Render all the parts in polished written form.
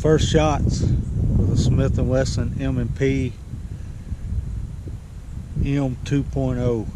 First shots with the Smith & Wesson M&P M2.0.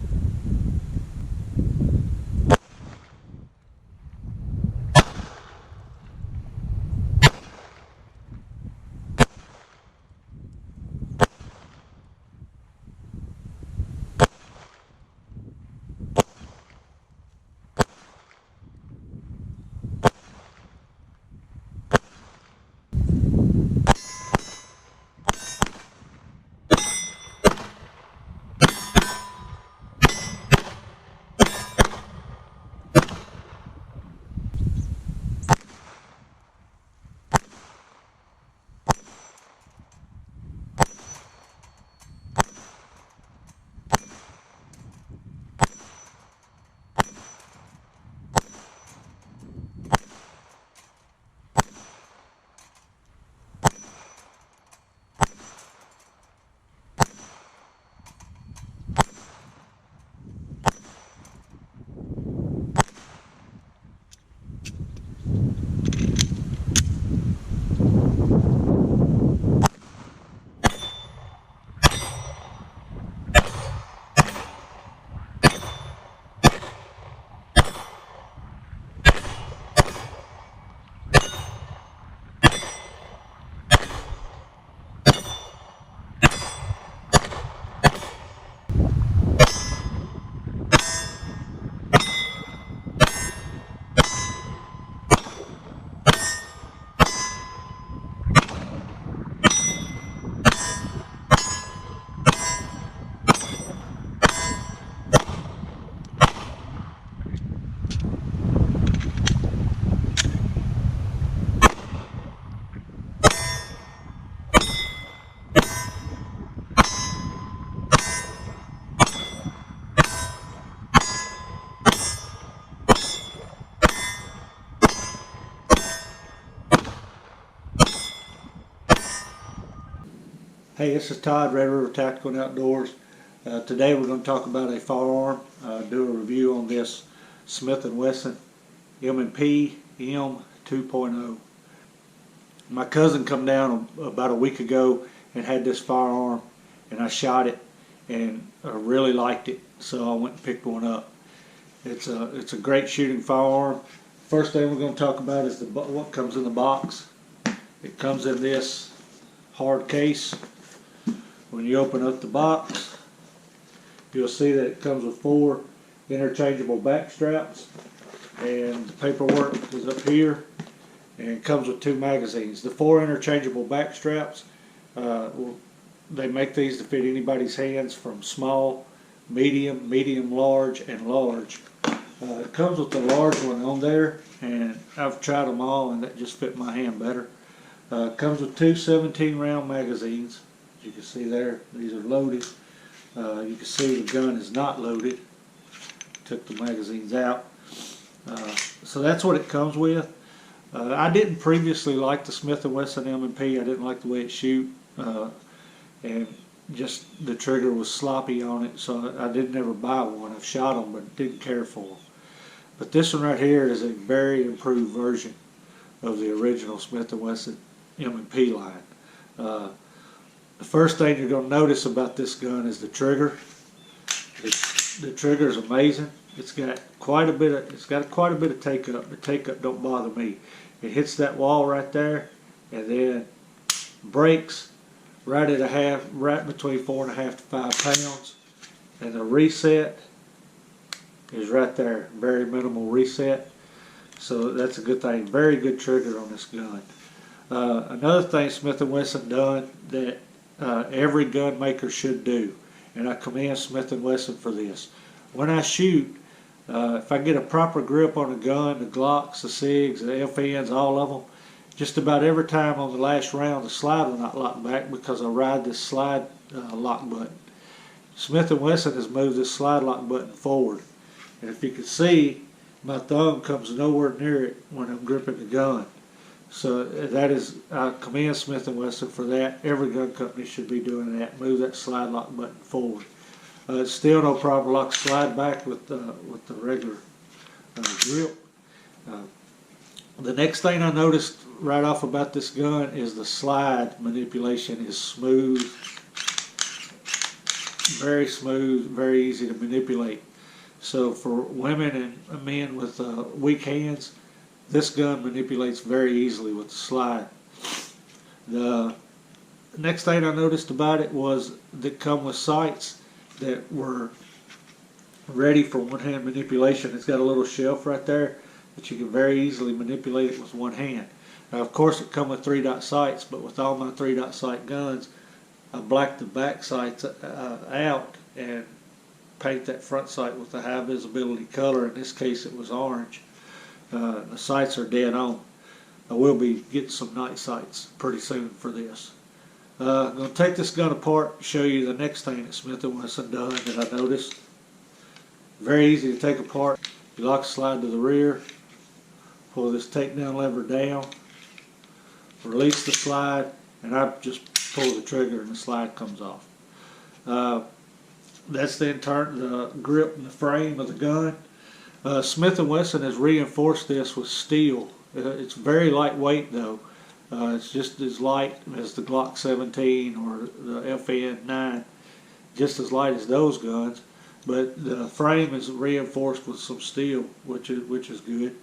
Hey, this is Todd, Red River Tactical and Outdoors. Today we're going to talk about a firearm, do a review on this Smith & Wesson M&P M2.0. My cousin come down about a week ago and had this firearm, and I shot it and I really liked it, so I went and picked one up. It's a great shooting firearm. First thing we're going to talk about is what comes in the box. It comes in this hard case. When you open up the box, you'll see that it comes with 4 interchangeable back straps, and the paperwork is up here, and it comes with 2 magazines. The 4 interchangeable back straps, they make these to fit anybody's hands from small, medium, medium-large, and large. It comes with the large one on there, and I've tried them all, and that just fit my hand better. It comes with 2 17-round magazines. As you can see there, these are loaded. You can see the gun is not loaded. Took the magazines out. So that's what it comes with. I didn't previously like the Smith & Wesson M&P. I didn't like the way it shoot, and just the trigger was sloppy on it, so I didn't ever buy one. I've shot them, but didn't care for them. But this one right here is a very improved version of the original Smith & Wesson M&P line. The first thing you're going to notice about this gun is the trigger. The trigger is amazing. It's got quite a bit of take up. The take up don't bother me. It hits that wall right there, and then breaks right at right between 4.5 to 5 pounds, and the reset is right there. Very minimal reset, so that's a good thing. Very good trigger on this gun. Another thing Smith & Wesson done that every gun maker should do, and I commend Smith & Wesson for this. When I shoot, if I get a proper grip on a gun, the Glocks, the SIGs, the FNs, all of them, just about every time on the last round the slide will not lock back because I ride this slide lock button. Smith & Wesson has moved this slide lock button forward, and if you can see, my thumb comes nowhere near it when I'm gripping the gun. So that is, I commend Smith & Wesson for that. Every gun company should be doing that. Move that slide lock button forward. It's still no problem. Lock slide back with the regular grip. The next thing I noticed right off about this gun is the slide manipulation is smooth, very easy to manipulate. So for women and men with weak hands, this gun manipulates very easily with the slide. The next thing I noticed about it was that come with sights that were ready for one-hand manipulation. It's got a little shelf right there that you can very easily manipulate it with one hand. Now, of course, it come with 3-dot sights, but with all my 3-dot sight guns, I black the back sights out and paint that front sight with a high visibility color. In this case, it was orange. The sights are dead on. I will be getting some night sights pretty soon for this. I'm going to take this gun apart and show you the next thing that Smith & Wesson done that I noticed. Very easy to take apart. You lock the slide to the rear, pull this takedown lever down, release the slide, and I just pull the trigger and the slide comes off. That's the grip and the frame of the gun. Smith & Wesson has reinforced this with steel. It's very lightweight though. It's just as light as the Glock 17 or the FN9, just as light as those guns. But the frame is reinforced with some steel, which is good.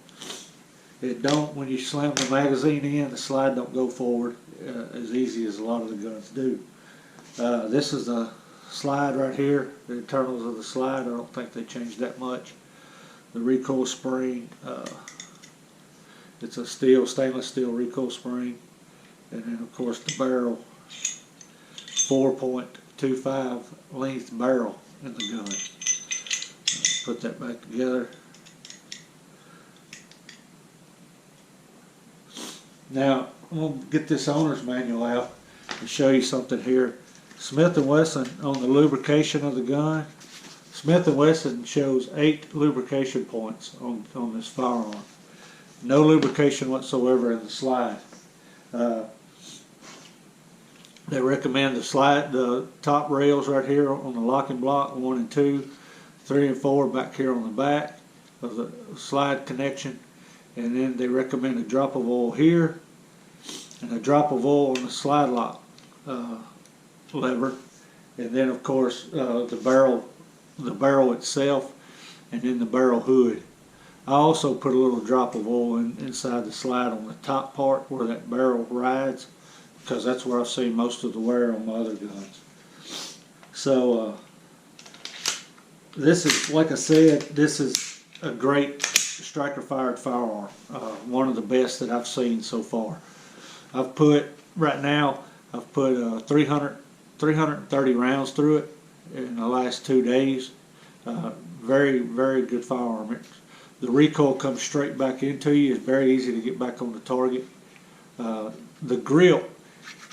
It don't, when you slam the magazine in, the slide don't go forward as easy as a lot of the guns do. This is the slide right here, the internals of the slide. I don't think they changed that much. The recoil spring, it's a stainless steel recoil spring, and then of course the barrel, 4.25 length barrel in the gun. Put that back together. Now I'm going to get this owner's manual out and show you something here. Smith & Wesson on the lubrication of the gun. Smith & Wesson shows 8 lubrication points on this firearm. No lubrication whatsoever in the slide. They recommend the top rails right here on the locking block, 1 and 2, 3 and 4 back here on the back of the slide connection. And then they recommend a drop of oil here and a drop of oil on the slide lock lever. And then of course the barrel itself, and then the barrel hood. I also put a little drop of oil inside the slide on the top part where that barrel rides, because that's where I've seen most of the wear on my other guns. So this is, like I said, this is a great striker fired firearm, one of the best that I've seen so far. I've put 330 rounds through it in the last 2 days. Very good firearm. The recoil comes straight back into you. It's very easy to get back on the target. The grip,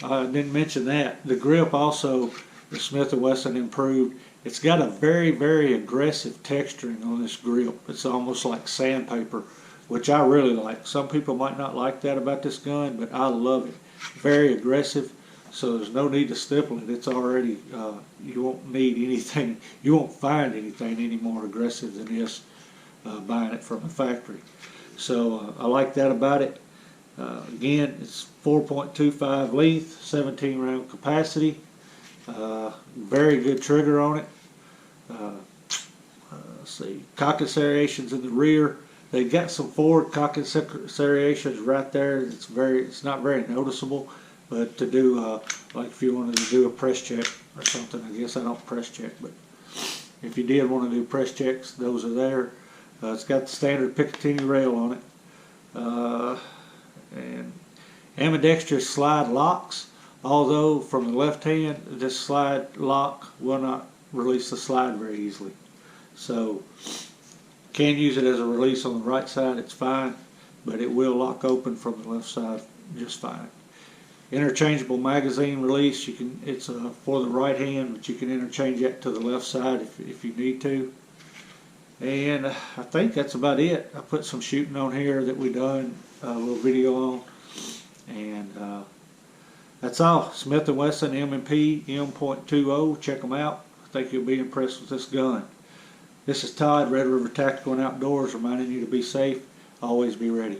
I didn't mention that. The grip also, the Smith & Wesson improved. It's got a very aggressive texturing on this grip. It's almost like sandpaper, which I really like. Some people might not like that about this gun, but I love it. Very aggressive, so there's no need to stipple it. It's already, you won't need anything, you won't find anything any more aggressive than this buying it from a factory. So I like that about it. Again, it's 4.25 length, 17 round capacity. Very good trigger on it. Let's see, cocking serrations in the rear. They got some forward cocking serrations right there. It's not very noticeable, but to do like if you wanted to do a press check or something, I guess I don't press check, but if you did want to do press checks, those are there. It's got the standard Picatinny rail on it, and ambidextrous slide locks. Although from the left hand, this slide lock will not release the slide very easily. So can use it as a release on the right side, it's fine, but it will lock open from the left side just fine. Interchangeable magazine release, it's for the right hand, but you can interchange that to the left side if you need to. And I think that's about it. I put some shooting on here that we done a little video on, and that's all. Smith & Wesson M&P M2.0. Check them out. I think you'll be impressed with this gun. This is Todd, Red River Tactical and Outdoors, reminding you to be safe, always be ready.